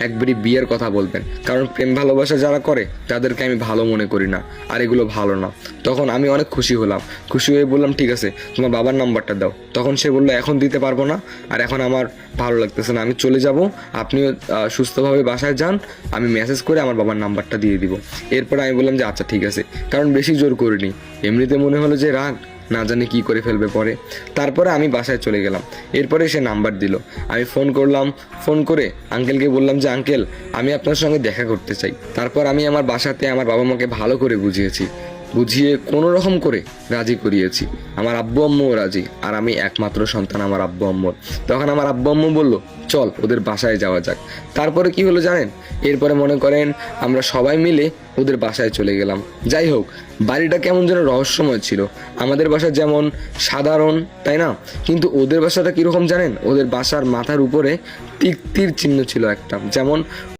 একবারই বিয়ের কথা বলবেন, কারণ প্রেম ভালোবাসা যারা করে তাদেরকে আমি ভালো মনে করি না, আর এগুলো ভালো না। তখন আমি অনেক খুশি হলাম, খুশি হয়ে বললাম ঠিক আছে তোমার বাবার নাম্বারটা দাও। তখন সে বললো এখন দিতে পারবো না, আর এখন আমার ভালো লাগতেছে না, আমি চলে যাব, আপনিও সুস্থভাবে বাসায় যান, আমি মেসেজ করে আমার বাবার নাম্বারটা দিয়ে দিব। এরপরে আমি বললাম যে আচ্ছা ঠিক আছে, কারণ বেশি জোর করিনি, এমনিতে মনে হলো যে রাগ, না জানি কি করে ফেলবে পরে। তারপরে আমি বাসায় চলে গেলাম। এরপরে সে নাম্বার দিল, আমি ফোন করলাম, ফোন করে আঙ্কেলকে বললাম যে আঙ্কেল আমি আপনার সঙ্গে দেখা করতে চাই। তারপর আমি আমার বাসাতে আমার বাবা মাকে ভালো করে বুঝিয়েছি, বুঝিয়ে কোনো রকম করে রাজি করিয়েছি। আমার আব্বু আম্মুও রাজি, আর আমি একমাত্র সন্তান আমার আব্বু আম্মুর। তখন আমার আব্বু আম্মু বললো চল ওদের বাসায় যাওয়া যাক। তারপরে কি হলো জানেন, এরপরে মনে করেন আমরা সবাই মিলে ওদের বাসায় চলে গেলাম। যাই হোক, বাড়িটা কেমন যেন রহস্যময় ছিল। আমাদের বাসা যেমন সাধারণ, তাই না, কিন্তু ওদের বাসাটা কীরকম জানেন, ওদের বাসার মাথার উপরে তীর চিহ্ন ছিল একটা, যেমন